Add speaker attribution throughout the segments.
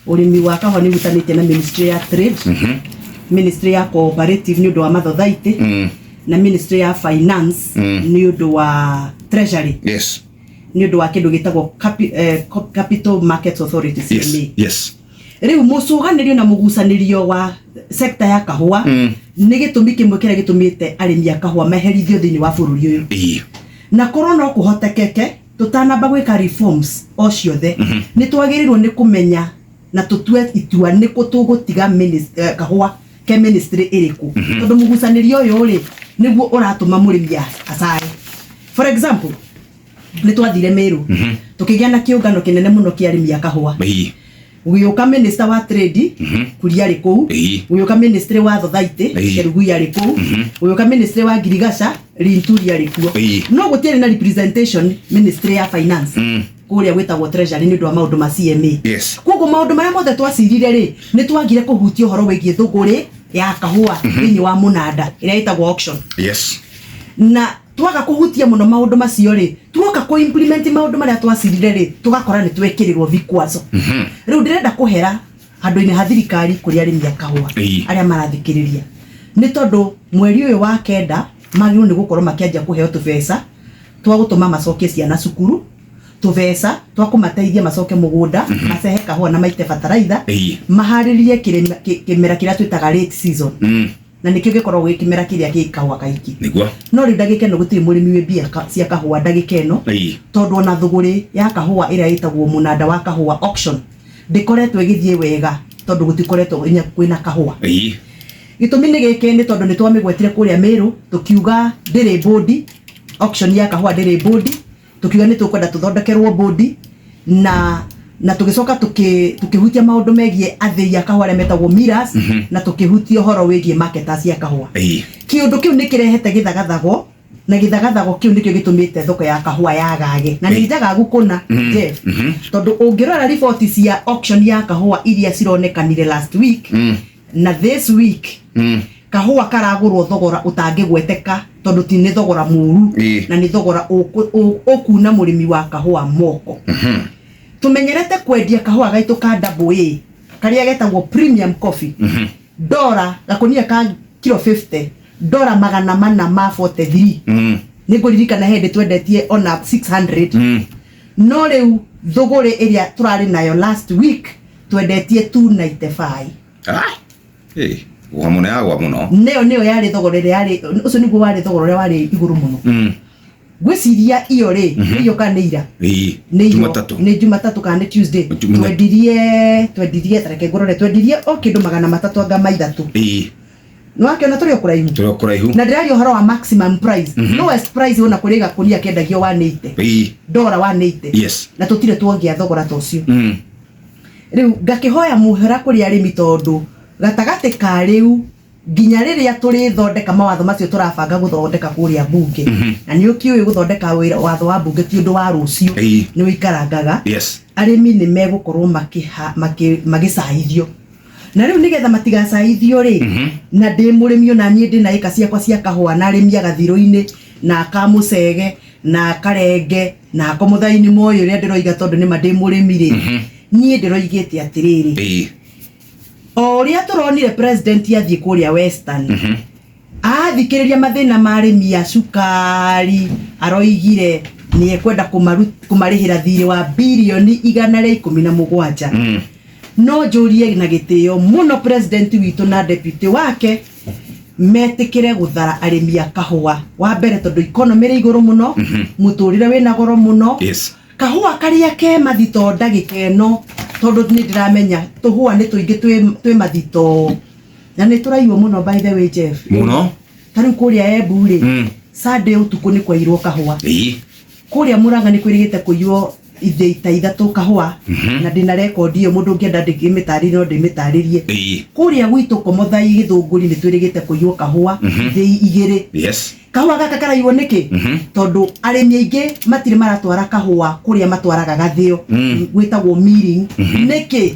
Speaker 1: urimi wa kahua ni utanite na Ministry ya Trade, Ministry ya Cooperative ni undu wa mathothaiti, na Ministry ya Finance ni undu wa Treasury.
Speaker 2: Yes.
Speaker 1: Ni undu wa kindu gitagwo Capital Markets Authority CMA.
Speaker 2: Yes.
Speaker 1: Riu mucuganirio na mugusanirio wa sekta ya kahua ni gitumi kimwe kira gitumite arimi a kahua meherithio thini wa bururi uyu. Na korona kuhotekeke tutanamba gwika reforms o ciothe ni twagirirwo ni kumenya na tutue itua ni kutugutiga kahua ke ministry iriku tondu mugusanirio uyu ri niguo uratuma murimi asai. For example, ni twathire Meru tukigia na kiungano kinene muno kia arimi a kahua. Uyoka minister wa trade kuria ri kou, uyoka ministry wa thothaiti keruguya ri kou, uyoka ministry wa girigasha rinturia ri kuo. No gutiere na representation ministry ya finance kuria gwetagwo treasury ni ndo maundu ma CMA. Koguo maundu maria mothe twacirire ri ni twagire kuhutia horo wigie thuguri ya kahua thini wa munada ira itagwo auction. Na twaga kuhutia muno maundu macio ri twoka ku implement maundu maria twacirire ri tugakora ni twekirirwo vikwazo. Riu ndirenda kuhera handu-ini ha thirikari kuri arimi a kahua aria marathikiriria ni tondu mweri uyu wa kenda magirwo ni gukorwo makianjia kuheo tubeca twa gutuma macokie ciana cukuru, tubeca twa kumateithia macoke mugunda macehe kahua na maite bataraitha maharirie kimera kiria twitaga late season. Na nikio gikorwo gikimera kiria gikahua kaiki niguo no ri ndagike no gutiri murimi wi bia cia kahua ndagike no tondu na thuguri ya kahua ira itagwo munada wa kahua auction ndikoretwo igithie wega tondu gutikoretwo inya kwina kahua. Gitumi ni gike ni tondu ni twamigwetire kuria Meru tukiuga ndiri board auction ya kahua ndiri board, tukiuga ni tukwenda tuthondekerwo board na tugicoka tukihutia maundu megie athei ya kahua aria metagwo millers na tukihutia horo wegie marketers ya kahua. Kiundu kiu ni kirehete githagathago na githagathago kiu nikio gitumite thoko ya kahua yagage na ni njagagu kuna Jeff tondu ungirora report cia auction ya kahua iria cironekanire last week na this week kahua karagurwo thogora utangigweteka tondu ti ni thogora muru na ni thogora okuna murimi wa kahua moko. Tumenyerete kwendia kahua gaitu ka double A karia getagwo premium coffee dora gakunia ka kilo 50 dora magana mana ma 43 niguririkana hende twendetie ona 600 no riu thogore iria turari nayo last week twendetie 295.
Speaker 2: Wa muno
Speaker 1: neo yari thogore yari ucio niguo wari thogore wari iguru muno. Gwiciria iyo ri iyo kanira ni Jumatatu kana Tuesday twendirie tareke ngorore twendirie o kindu 300 anga maithatu no akiona turi kuraihu na ndirario horo wa maximum price lowest price ona kuriga kunia kendagio 180 dola 180 na tutire tuongia thogora tocio. Riu ngakihoya muhera kuri arimi tondu gatagate ka riu ginya riria turi thondeka mawatho macio turabanga guthondeka kuria bunge na ni ukiuye guthondeka watho wa bunge ti undu wa rucio ni wikarangaga arimi ni megukorwo magicaithio na riu nigetha matigacaithio ri na ndi murimi ona nie ndi na ika ciakwa cia kahua na arimi agathiro-ini na kamucege na karenge na komuthaini moyo ria ndiroiga tondu ni ndi murimi ri nie ndiroigite atiriri oria turonire president yathie kuria Western athikiriria mathina marimi ya cukari aroigire ni ekwenda kumarihira thiri wa bilioni 117 no njurie na gitio muno president witu na deputy wake metikire guthara arimi a kahua wa mbere tondu economy ri iguru muno muturire wina goro muno kahua karia ke mathito ndagikeno tondu ni ndiramenya tuhua ni tuingi twi mathito na ni turaiwo muno by the way Jeff muno tari kuria Embu ri Sunday utuku ni kwairwo kahua kuria Murang'a ni kwirigite kuiyo ithatu kahua na ndina record iyo mundu ngienda ndikimitari no ndimitaririe kuria gwitu Komothai Githunguri ni twirigite kuiyo kahua igiri kahua gaka karaiwo niki tondu arimi aingi matire maratwara kahua kuria matwaraga gathio gwitagwo milling niki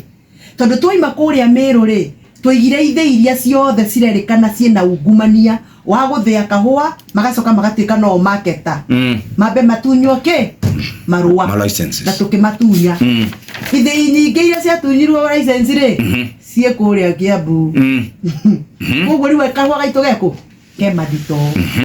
Speaker 1: tondu twaima kuria Meru ri twaigire ithe iria ciothe cirerikana ciena ungumania wa guthia kahua magacoka magatuika no marketer mambe matunywo ki marua na tukimatunya ithi nyingi iria ciatunyirwo license ri cie kuria Kiambu koguo riwe kahua gaitu geku ke mathito